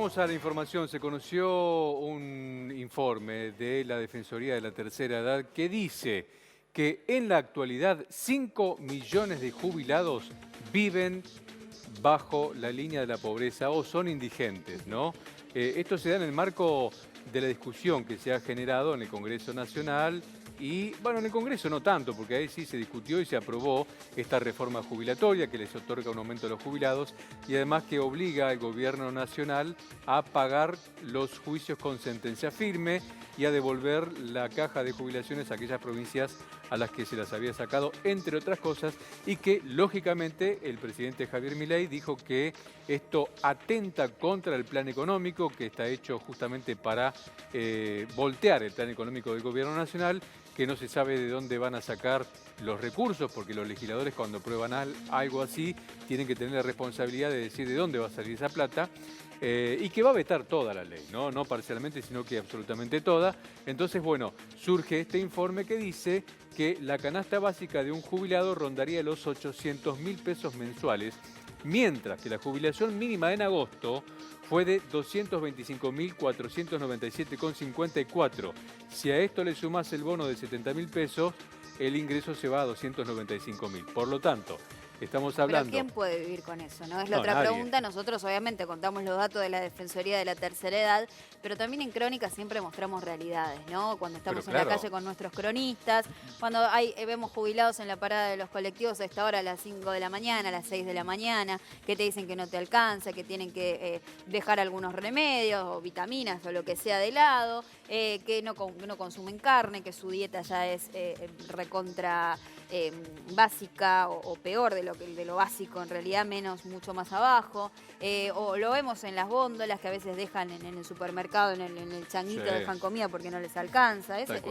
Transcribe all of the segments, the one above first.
Vamos a la información. Se conoció un informe de la Defensoría de la Tercera Edad que dice que en la actualidad 5 millones de jubilados viven bajo la línea de la pobreza o son indigentes, ¿no? Esto se da en el marco de la discusión que se ha generado en el Congreso Nacional y, bueno, en el Congreso no tanto, porque ahí sí se discutió y se aprobó esta reforma jubilatoria que les otorga un aumento a los jubilados y además que obliga al gobierno nacional a pagar los juicios con sentencia firme y a devolver la caja de jubilaciones a aquellas provincias a las que se las había sacado, entre otras cosas, y que, lógicamente, el presidente Javier Milei dijo que esto atenta contra el plan económico, que está hecho justamente para voltear el plan económico del gobierno nacional, que no se sabe de dónde van a sacar los recursos, porque los legisladores cuando aprueban algo así tienen que tener la responsabilidad de decir de dónde va a salir esa plata. Y que va a vetar toda la ley, ¿no? No parcialmente, sino que absolutamente toda. Entonces, bueno, surge este informe que dice que la canasta básica de un jubilado rondaría los 800.000 pesos mensuales, mientras que la jubilación mínima en agosto fue de 225.497,54. Si a esto le sumas el bono de 70.000 pesos, el ingreso se va a 295.000. Por lo tanto, estamos hablando... Pero ¿quién puede vivir con eso? ¿No? Es la No, otra nadie. pregunta. Nosotros obviamente contamos los datos de la Defensoría de la Tercera Edad, pero también en Crónica siempre mostramos realidades, ¿no? Cuando estamos en la calle con nuestros cronistas, cuando vemos jubilados en la parada de los colectivos a esta hora, a las 5 de la mañana, a las 6 de la mañana, que te dicen que no te alcanza, que tienen que dejar algunos remedios o vitaminas o lo que sea de lado, que no consumen carne, que su dieta ya es recontra básica o peor de lo básico, en realidad mucho más abajo, o lo vemos en las góndolas que a veces dejan en el supermercado, en el changuito, Sí. dejan comida porque no les alcanza. Esa es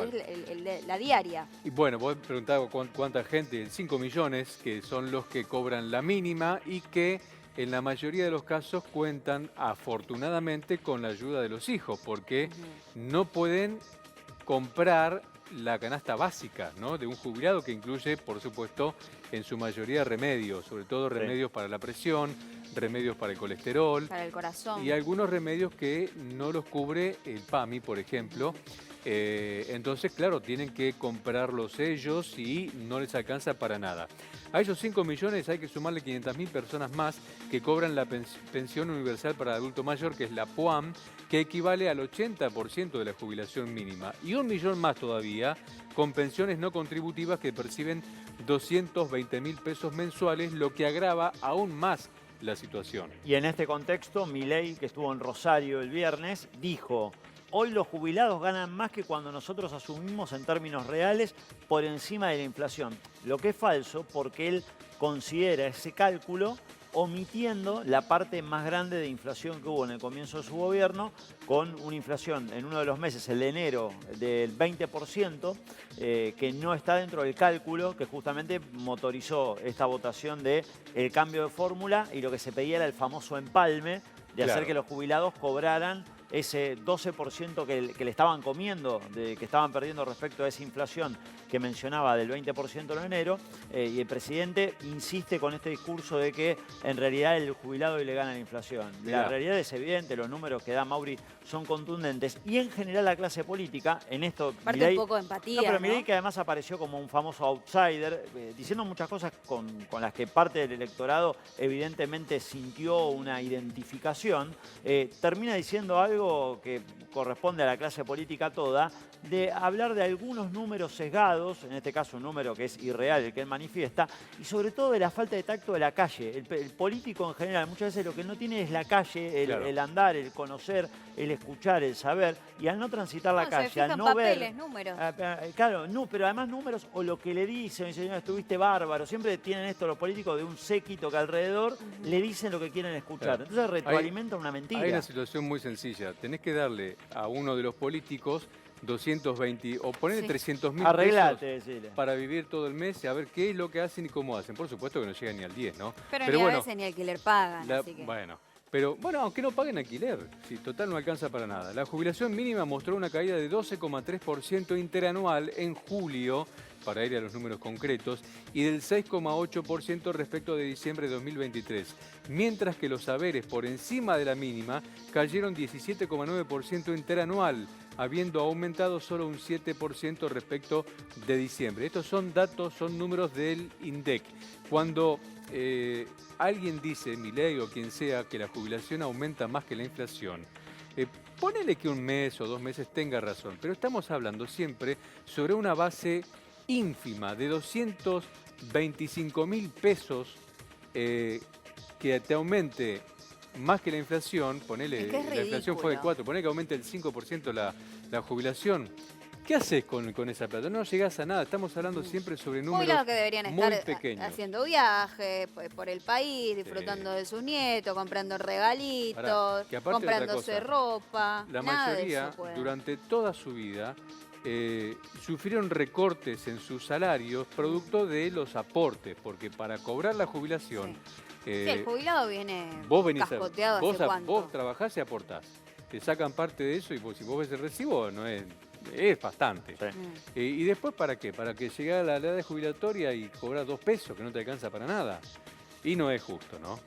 la diaria. Y bueno, vos preguntabas cuánta gente, 5 millones, que son los que cobran la mínima y que en la mayoría de los casos cuentan afortunadamente con la ayuda de los hijos, porque no pueden comprar la canasta básica, ¿no?, de un jubilado, que incluye, por supuesto, en su mayoría remedios, sobre todo remedios para la presión, remedios para el colesterol. Para el corazón. Y algunos remedios que no los cubre el PAMI, por ejemplo. Entonces, claro, tienen que comprarlos ellos y no les alcanza para nada. A esos 5 millones hay que sumarle 500.000 personas más que cobran la pensión universal para adulto mayor, que es la PUAM, que equivale al 80% de la jubilación mínima. Y 1 millón más todavía con pensiones no contributivas que perciben 220.000 pesos mensuales, lo que agrava aún más la situación. Y en este contexto, Milei, que estuvo en Rosario el viernes, dijo: hoy los jubilados ganan más que cuando nosotros asumimos en términos reales por encima de la inflación. Lo que es falso, porque él considera ese cálculo omitiendo la parte más grande de inflación que hubo en el comienzo de su gobierno, con una inflación en uno de los meses, el de enero, del 20%, que no está dentro del cálculo que justamente motorizó esta votación del cambio de fórmula, y lo que se pedía era el famoso empalme de hacer que los jubilados cobraran ese 12% que le estaban comiendo, que estaban perdiendo respecto a esa inflación que mencionaba del 20% en enero, y el presidente insiste con este discurso de que en realidad el jubilado hoy le gana la inflación. La realidad es evidente, los números que da Mauri son contundentes, y en general la clase política, en esto... Aparte un poco de empatía, No, pero ¿no? Milei, que además apareció como un famoso outsider, diciendo muchas cosas con las que parte del electorado evidentemente sintió una identificación, termina diciendo algo que corresponde a la clase política toda, de hablar de algunos números sesgados, en este caso un número que es irreal, el que él manifiesta, y sobre todo de la falta de tacto de la calle. El político en general muchas veces lo que no tiene es la calle, el andar, el conocer, el escuchar, el saber, y al no transitar la calle, al no papeles, ver... números. Claro, no, pero además números o lo que le dicen, señor, estuviste bárbaro, siempre tienen esto los políticos de un séquito que alrededor le dicen lo que quieren escuchar. Entonces retroalimentan una mentira. Hay una situación muy sencilla. Tenés que darle a uno de los políticos 220 o ponerle 300.000 pesos para vivir todo el mes y a ver qué es lo que hacen y cómo hacen. Por supuesto que no llegan ni al 10, ¿no? Pero ni bueno, a veces ni alquiler pagan. Así que... Bueno, aunque no paguen alquiler, si total no alcanza para nada. La jubilación mínima mostró una caída de 12,3% interanual en julio, para ir a los números concretos, y del 6,8% respecto de diciembre de 2023, mientras que los haberes por encima de la mínima cayeron 17,9% interanual, habiendo aumentado solo un 7% respecto de diciembre. Estos son datos, son números del INDEC. Cuando alguien dice, Milei o quien sea, que la jubilación aumenta más que la inflación, ponele que un mes o 2 meses tenga razón, pero estamos hablando siempre sobre una base ínfima de 225.000 pesos que te aumente más que la inflación. Ponele, Es que es la inflación fue de ridículo. 4, ponele que aumente el 5% la jubilación. ¿Qué haces con esa plata? No llegás a nada, estamos hablando siempre sobre números Jubilados que deberían muy estar pequeños. haciendo viajes por el país, disfrutando de sus nietos, comprando regalitos, Pará, que aparte de otra comprándose cosa, ropa. La Nada de mayoría, eso pueden. durante toda su vida, sufrieron recortes en sus salarios producto de los aportes, porque para cobrar la jubilación, Sí, el jubilado viene vos venís cascoteado vos, hace cuánto. vos trabajás y aportás. Te sacan parte de eso y si vos ves el recibo, no es bastante. Sí. ¿Y después para qué? Para que llegue a la edad jubilatoria y cobrar 2 pesos, que no te alcanza para nada. Y no es justo, ¿no?